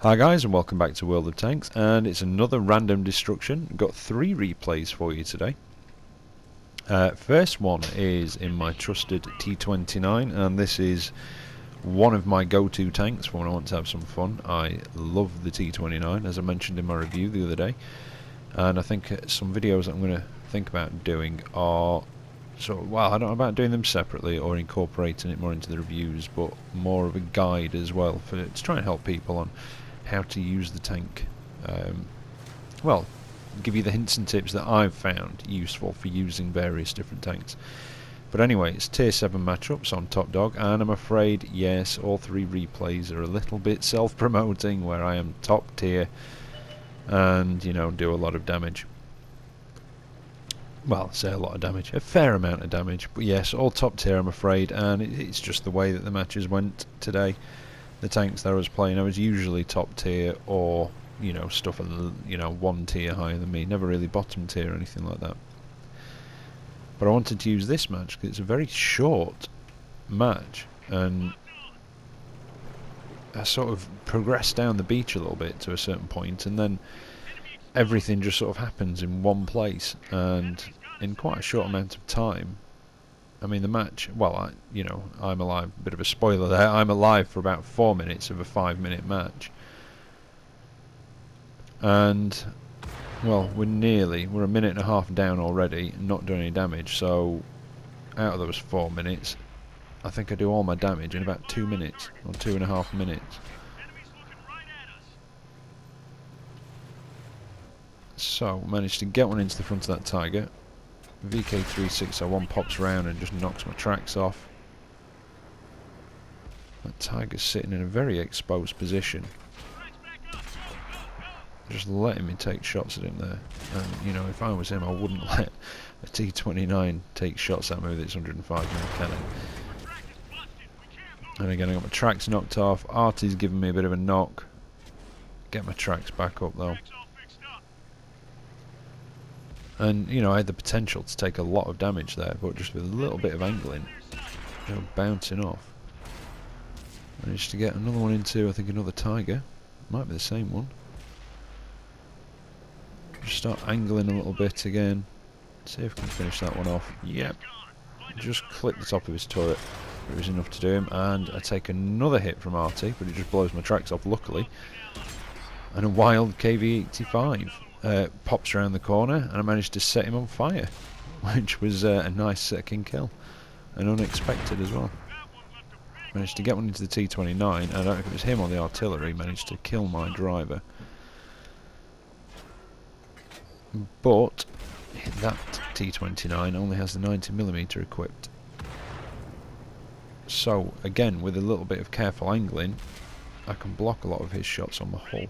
Hi guys, and welcome back to World of Tanks, and it's another random destruction. Got 3 replays for you today. First one is in my trusted T29, and this is one of my go-to tanks for when I want to have some fun. I love the T29, as I mentioned in my review the other day, and I think some videos that I'm going to think about doing are I don't know about doing them separately or incorporating it more into the reviews, but more of a guide as well to try and help people on how to use the tank. Give you the hints and tips that I've found useful for using various different tanks. But anyway, it's tier 7 matchups on Top Dog, and I'm afraid, yes, all 3 replays are a little bit self-promoting, where I am top tier and, you know, do a lot of damage. Well, I say a lot of damage, a fair amount of damage, but yes, all top tier I'm afraid, and it's just the way that the matches went today. The tanks that I was playing, I was usually top tier or, you know, stuff at the, you know, 1 tier higher than me, never really bottom tier or anything like that. But I wanted to use this match because it's a very short match, and I sort of progressed down the beach a little bit to a certain point, and then everything just sort of happens in one place, and in quite a short amount of time. I mean, the match, well, I'm alive, bit of a spoiler there, I'm alive for about 4 minutes of a 5-minute match. And, well, we're a minute and a half down already, not doing any damage, so out of those 4 minutes, I think I do all my damage in about 2 minutes, or 2.5 minutes. So, managed to get one into the front of that Tiger. VK3601 pops around and just knocks my tracks off. That Tiger's sitting in a very exposed position, just letting me take shots at him there. And, you know, if I was him, I wouldn't let a T29 take shots at me with its 105mm cannon. And again, I got my tracks knocked off. Artie's giving me a bit of a knock. Get my tracks back up though. And, you know, I had the potential to take a lot of damage there, but just with a little bit of angling, you know, bouncing off. Managed to get another one into, I think, another Tiger. Might be the same one. Just start angling a little bit again. See if I can finish that one off. Yep. Just clip the top of his turret. It was enough to do him. And I take another hit from Artie, but it just blows my tracks off, luckily. And a wild KV85 pops around the corner, and I managed to set him on fire, which was a nice second kill, and unexpected as well. Managed to get one into the T29, and I don't know if it was him or the artillery, managed to kill my driver. But that T29 only has the 90mm equipped. So, again, with a little bit of careful angling, I can block a lot of his shots on the hull.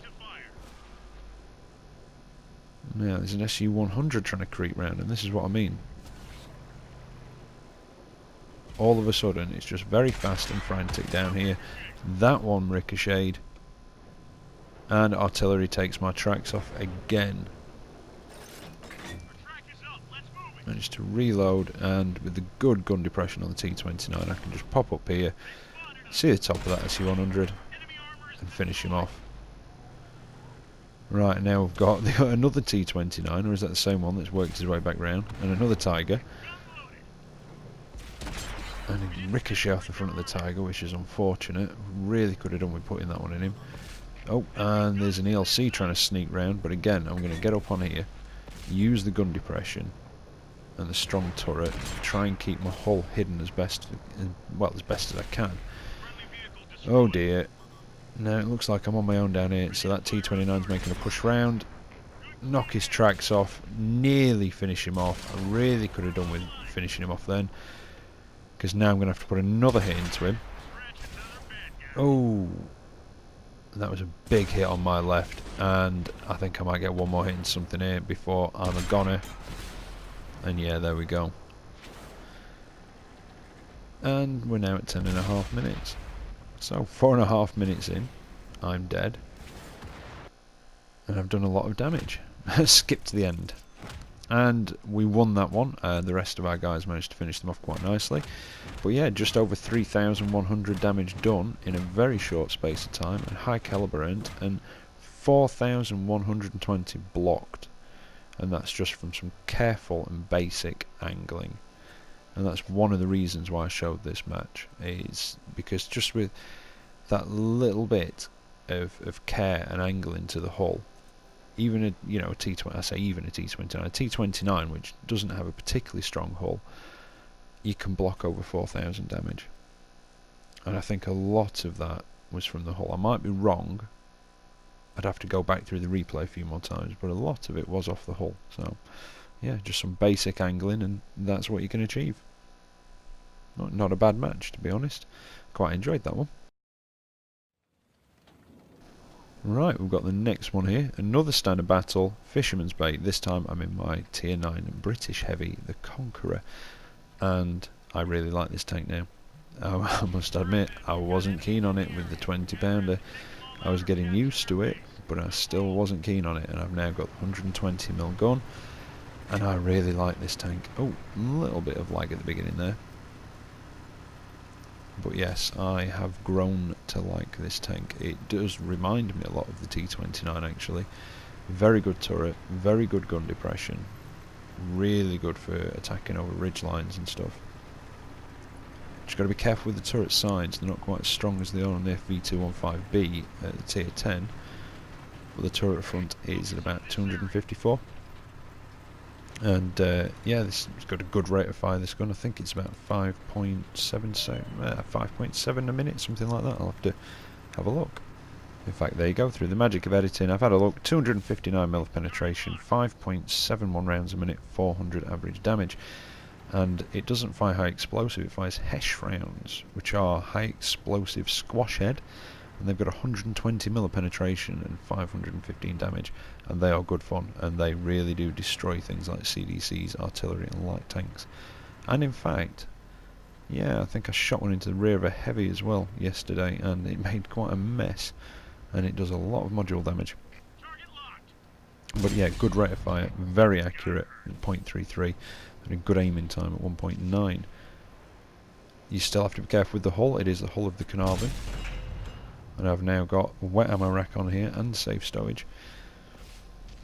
Now, there's an SU-100 trying to creep round, and this is what I mean. All of a sudden, it's just very fast and frantic down here. That one ricocheted, and artillery takes my tracks off again. Managed to reload, and with the good gun depression on the T29, I can just pop up here, see the top of that SU-100, and finish him off. Right, now we've got another T29, or is that the same one that's worked his way back round? And another Tiger. And a ricochet off the front of the Tiger, which is unfortunate. Really could have done with putting that one in him. Oh, and there's an ELC trying to sneak round, but again, I'm going to get up on here, use the gun depression and the strong turret, try and keep my hull hidden as best as I can. Oh dear. Now it looks like I'm on my own down here, so that T29's making a push round. Knock his tracks off, nearly finish him off. I really could have done with finishing him off then, because now I'm going to have to put another hit into him. Oh, that was a big hit on my left, and I think I might get one more hit into something here before I'm a goner. And yeah, there we go. And we're now at 10.5 minutes. So 4.5 minutes in, I'm dead, and I've done a lot of damage. Skip to the end. and we won that one. The rest of our guys managed to finish them off quite nicely. But yeah, just over 3,100 damage done in a very short space of time, and high caliber end, and 4,120 blocked. And that's just from some careful and basic angling. And that's one of the reasons why I showed this match, is because just with that little bit of care and angling to the hull, even a T20, I say even a T29, a T29 which doesn't have a particularly strong hull, you can block over 4,000 damage. And I think a lot of that was from the hull. I might be wrong, I'd have to go back through the replay a few more times, but a lot of it was off the hull. So yeah, just some basic angling, and that's what you can achieve. Not a bad match, to be honest. Quite enjoyed that one. Right, we've got the next one here. Another standard battle, Fisherman's Bait. This time I'm in my Tier 9 British Heavy, the Conqueror. And I really like this tank now. I must admit, I wasn't keen on it with the 20 pounder. I was getting used to it, but I still wasn't keen on it. And I've now got the 120mm gun. And I really like this tank. Oh, a little bit of lag at the beginning there. But yes, I have grown to like this tank. It does remind me a lot of the T29 actually. Very good turret, very good gun depression, really good for attacking over ridge lines and stuff. Just got to be careful with the turret sides, they're not quite as strong as they are on the FV215B at the tier 10. But the turret front is at about 254. And yeah, this has got a good rate of fire, this gun. I think it's about 5.7 a minute, something like that. I'll have to have a look. In fact, there you go, through the magic of editing, I've had a look. 259mm of penetration, 5.71 rounds a minute, 400 average damage. And it doesn't fire high explosive, it fires Hesh rounds, which are high explosive squash head. And they've got 120mm of penetration and 515 damage, and they are good fun, and they really do destroy things like CDCs, artillery and light tanks. And in fact, yeah, I think I shot one into the rear of a heavy as well yesterday, and it made quite a mess, and it does a lot of module damage. But yeah, good rate of fire, very accurate at 0.33, and a good aiming time at 1.9. You still have to be careful with the hull. It is the hull of the Carnarvon. And I've now got a wet ammo rack on here and safe stowage.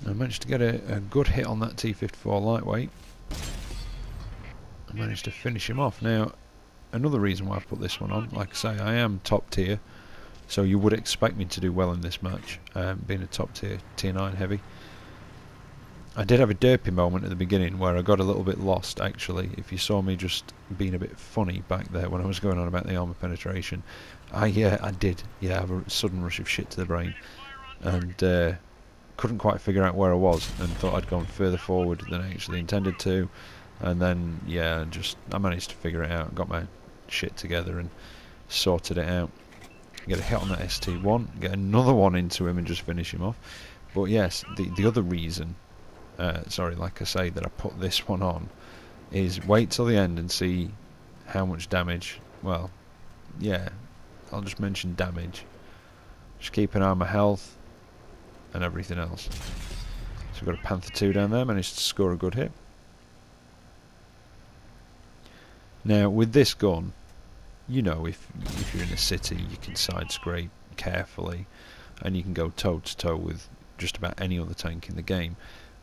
I managed to get a good hit on that T54 lightweight. I managed to finish him off. Now, another reason why I've put this one on, like I say, I am top tier, so you would expect me to do well in this match, being a top tier, tier 9 heavy. I did have a derpy moment at the beginning where I got a little bit lost actually. If you saw me just being a bit funny back there when I was going on about the armour penetration, I did have a sudden rush of shit to the brain, and couldn't quite figure out where I was, and thought I'd gone further forward than I actually intended to, and then yeah, I managed to figure it out, got my shit together and sorted it out. Get a hit on that ST1, get another one into him and just finish him off. But yes, the other reason, sorry, like I say, that I put this one on is wait till the end and see how much damage. Well, yeah, I'll just mention damage. Just keep an eye on my health and everything else. So we've got a Panther 2 down there, managed to score a good hit. Now with this gun, you know, if you're in a city, you can side scrape carefully, and you can go toe to toe with just about any other tank in the game.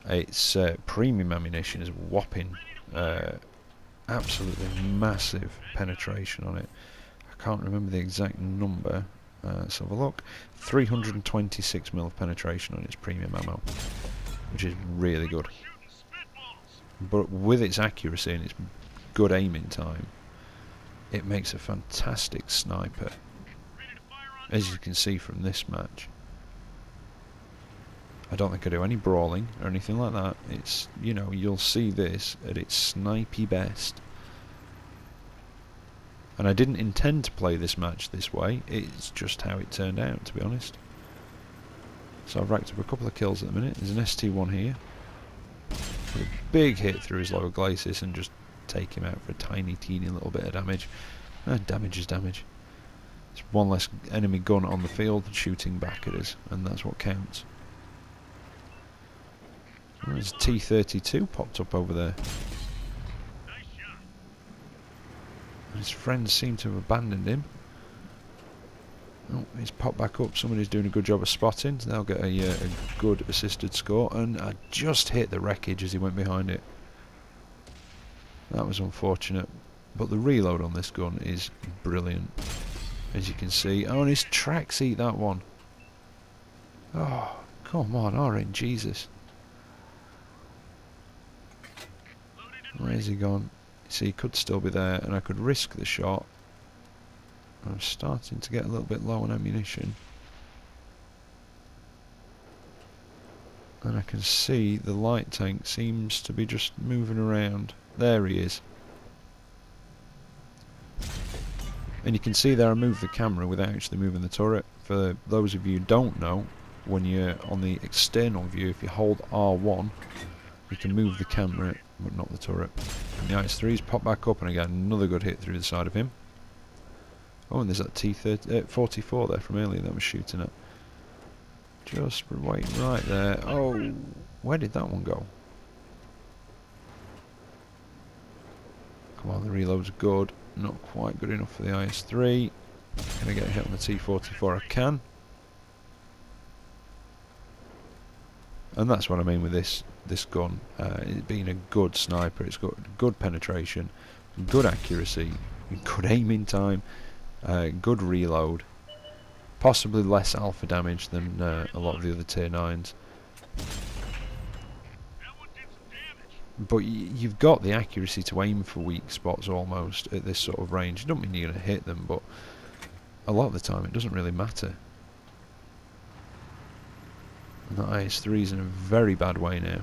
Its premium ammunition is whopping, absolutely massive penetration on it. I can't remember the exact number. Let's have a look. 326mm of penetration on its premium ammo, which is really good. But with its accuracy and its good aiming time, it makes a fantastic sniper, as you can see from this match. I don't think I do any brawling or anything like that. It's, you know, you'll see this at its snipey best. And I didn't intend to play this match this way, it's just how it turned out, to be honest. So I've racked up a couple of kills at the minute. There's an ST1 here. Put a big hit through his lower glacis and just take him out for a tiny, teeny little bit of damage. Damage is damage. It's one less enemy gun on the field shooting back at us, and that's what counts. Oh, there's a T32 popped up over there. His friends seem to have abandoned him. Oh, he's popped back up. Somebody's doing a good job of spotting. So they'll get a good assisted score. And I just hit the wreckage as he went behind it. That was unfortunate. But the reload on this gun is brilliant. As you can see. Oh, and his tracks eat that one. Oh, come on, Orange, Jesus. Where's he gone? See, he could still be there, and I could risk the shot. I'm starting to get a little bit low on ammunition. And I can see the light tank seems to be just moving around. There he is. And you can see there I moved the camera without actually moving the turret. For those of you who don't know, when you're on the external view, if you hold R1, you can move the camera, but not the turret. And the IS-3's pop back up, and again another good hit through the side of him. Oh, and there's that T44 there from earlier that was shooting at. Just wait right there. Oh, where did that one go? Come on, the reload's good. Not quite good enough for the IS-3. Can I get a hit on the T44? I can. And that's what I mean with this gun. It being a good sniper. It's got good penetration, good accuracy, good aiming time, good reload. Possibly less alpha damage than a lot of the other tier 9s. But you've got the accuracy to aim for weak spots almost at this sort of range. It doesn't mean you're going to hit them, but a lot of the time it doesn't really matter. And that IS-3 is in a very bad way now.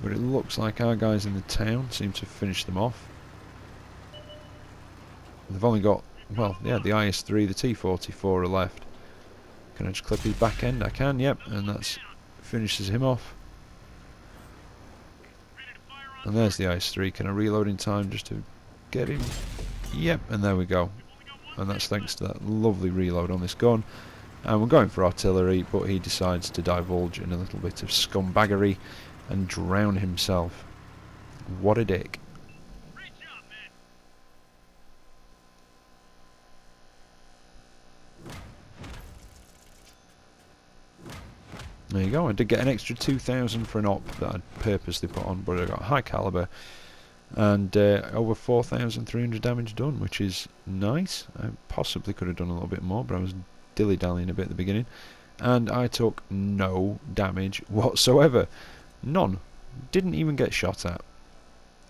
But it looks like our guys in the town seem to have finished them off. They've only got, well, yeah, the IS-3, the T44 are left. Can I just clip his back end? I can, yep, and that's finishes him off. And there's the IS-3. Can I reload in time just to get him? Yep, and there we go. And that's thanks to that lovely reload on this gun. And we're going for artillery, but he decides to divulge in a little bit of scumbaggery and drown himself. What a dick. There you go. I did get an extra 2,000 for an op that I'd purposely put on, but I got high caliber and over 4,300 damage done, which is nice. I possibly could have done a little bit more, but I was dilly-dallying a bit at the beginning. And I took no damage whatsoever. None. Didn't even get shot at.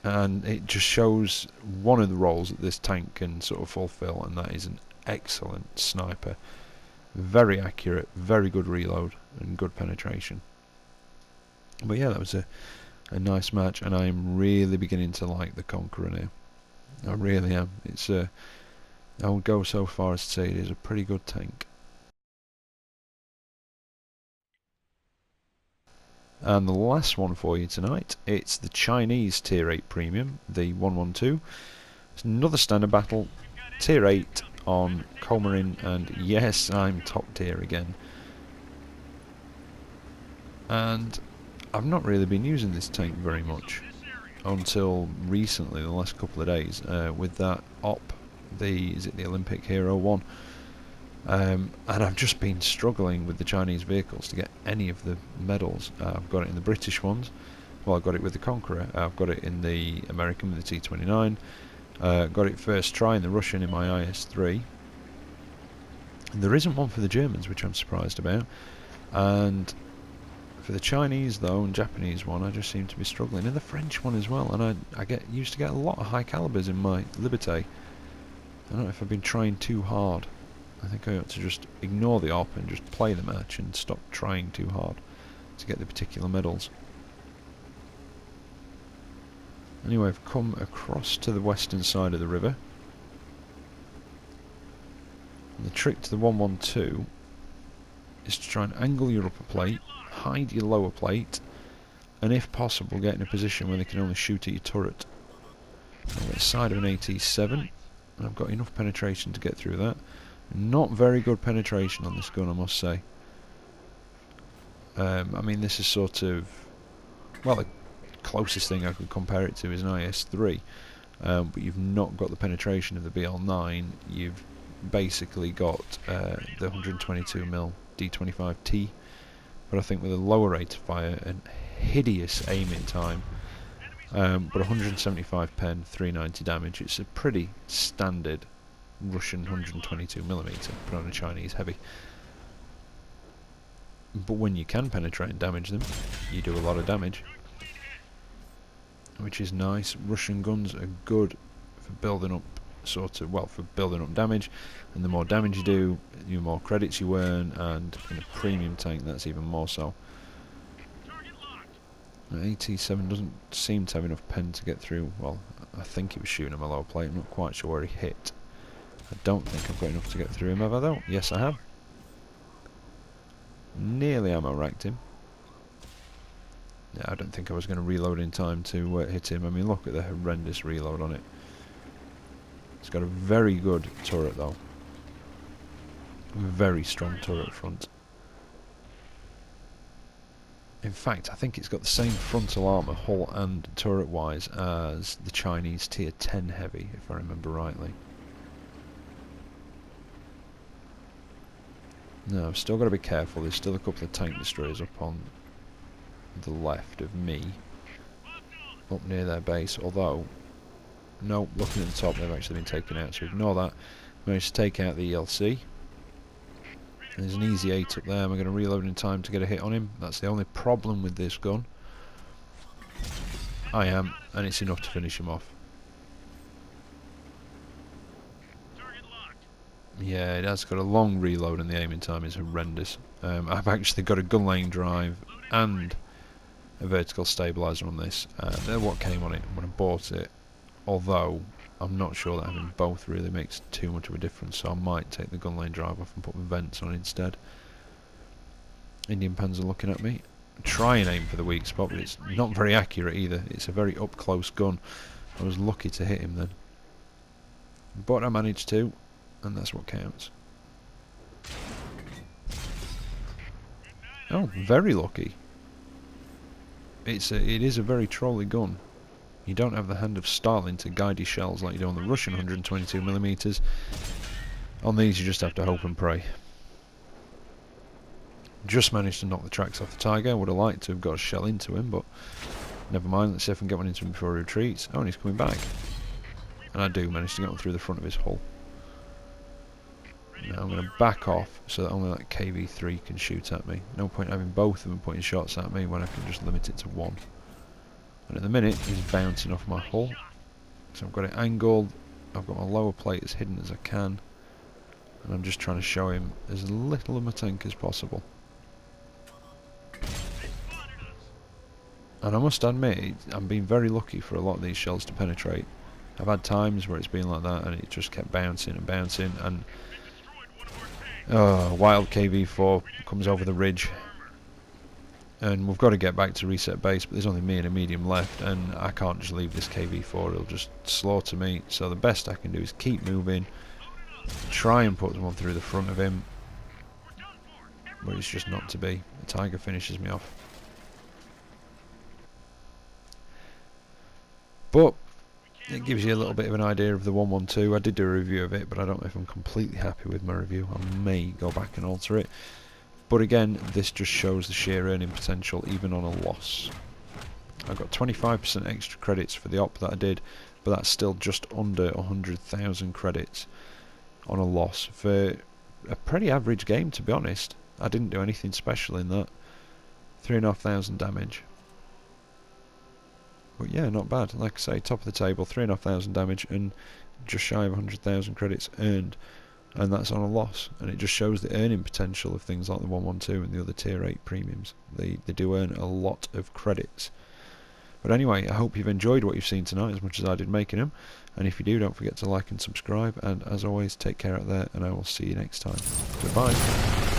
And it just shows one of the roles that this tank can sort of fulfill, and that is an excellent sniper. Very accurate, very good reload, and good penetration. But yeah, that was a nice match, and I am really beginning to like the Conqueror now. I really am. It's I would go so far as to say it is a pretty good tank. And the last one for you tonight, it's the Chinese Tier 8 Premium, the 112. It's another standard battle, Tier 8 on Comarin, and yes, I'm top tier again. And I've not really been using this tank very much until recently, the last couple of days, with that op, is it the Olympic Hero 1? And I've just been struggling with the Chinese vehicles to get any of the medals. I've got it in the British ones. Well, I've got it with the Conqueror. I've got it in the American with the T29. Got it first try in the Russian in my IS-3. And there isn't one for the Germans, which I'm surprised about. And for the Chinese, though, and Japanese one, I just seem to be struggling. And the French one as well. And I used to get a lot of high calibers in my Liberté. I don't know if I've been trying too hard. I think I ought to just ignore the op and just play the match and stop trying too hard to get the particular medals. Anyway, I've come across to the western side of the river. And the trick to the 112 is to try and angle your upper plate, hide your lower plate, and if possible get in a position where they can only shoot at your turret. I'm at the side of an AT7, and I've got enough penetration to get through that. Not very good penetration on this gun, I must say. I mean, this is sort of, well, the closest thing I could compare it to is an IS-3, but you've not got the penetration of the BL-9. You've basically got the 122mm D29 T, but I think with a lower rate of fire and hideous aiming time, but 175 pen, 390 damage. It's a pretty standard Russian 122mm put on a Chinese heavy. But when you can penetrate and damage them, you do a lot of damage, which is nice. Russian guns are good for building up for building up damage, and the more damage you do, the more credits you earn, and in a premium tank that's even more so. AT7 doesn't seem to have enough pen to get through. Well, I think he was shooting him a low plate. I'm not quite sure where he hit. I don't think I've got enough to get through him, have I though? Yes, I have. Nearly ammo racked him. Yeah, I don't think I was going to reload in time to hit him. I mean, look at the horrendous reload on it. It's got a very good turret though. Very strong turret front. In fact, I think it's got the same frontal armour, hull and turret wise, as the Chinese tier 10 heavy, if I remember rightly. No, I've still got to be careful. There's still a couple of tank destroyers up on the left of me, up near their base, although, no, looking at the top, they've actually been taken out, so ignore that. Managed to take out the ELC. There's an easy 8 up there. Am I going to reload in time to get a hit on him? That's the only problem with this gun. I am, and it's enough to finish him off. Yeah, it has got a long reload and the aiming time is horrendous. I've actually got a gun lane drive and a vertical stabilizer on this. They're what came on it when I bought it, although I'm not sure that having both really makes too much of a difference, so I might take the gun lane drive off and put my vents on instead. Indian Panzer looking at me. Try and aim for the weak spot, but it's not very accurate either. It's a very up close gun. I was lucky to hit him then, but I managed to, and that's what counts. Oh, very lucky. It is a very trolly gun. You don't have the hand of Stalin to guide your shells like you do on the Russian 122mm. On these you just have to hope and pray. Just managed to knock the tracks off the Tiger. Would have liked to have got a shell into him, but never mind. Let's see if I can get one into him before he retreats. Oh, and he's coming back. And I do manage to get one through the front of his hull. Now I'm going to back off so that only that KV3 can shoot at me. No point having both of them pointing shots at me when I can just limit it to one. And at the minute he's bouncing off my hull, so I've got it angled. I've got my lower plate as hidden as I can, and I'm just trying to show him as little of my tank as possible. And I must admit, I'm being very lucky for a lot of these shells to penetrate. I've had times where it's been like that and it just kept bouncing and bouncing, and wild KV4 comes over the ridge. And we've got to get back to reset base, but there's only me and a medium left, and I can't just leave this KV4, it'll just slaughter me. So the best I can do is keep moving, try and put one through the front of him, but it's just not to be. The Tiger finishes me off. But it gives you a little bit of an idea of the 112. I did do a review of it, but I don't know if I'm completely happy with my review. I may go back and alter it. But again, this just shows the sheer earning potential even on a loss. I got 25% extra credits for the op that I did, but that's still just under 100,000 credits on a loss for a pretty average game, to be honest. I didn't do anything special in that. 3,500 damage. But yeah, not bad. Like I say, top of the table, 3,500 damage and just shy of 100,000 credits earned. And that's on a loss, and it just shows the earning potential of things like the 112 and the other tier 8 premiums. They do earn a lot of credits. But anyway, I hope you've enjoyed what you've seen tonight as much as I did making them, and if you do, don't forget to like and subscribe, and as always, take care out there, and I will see you next time. Goodbye.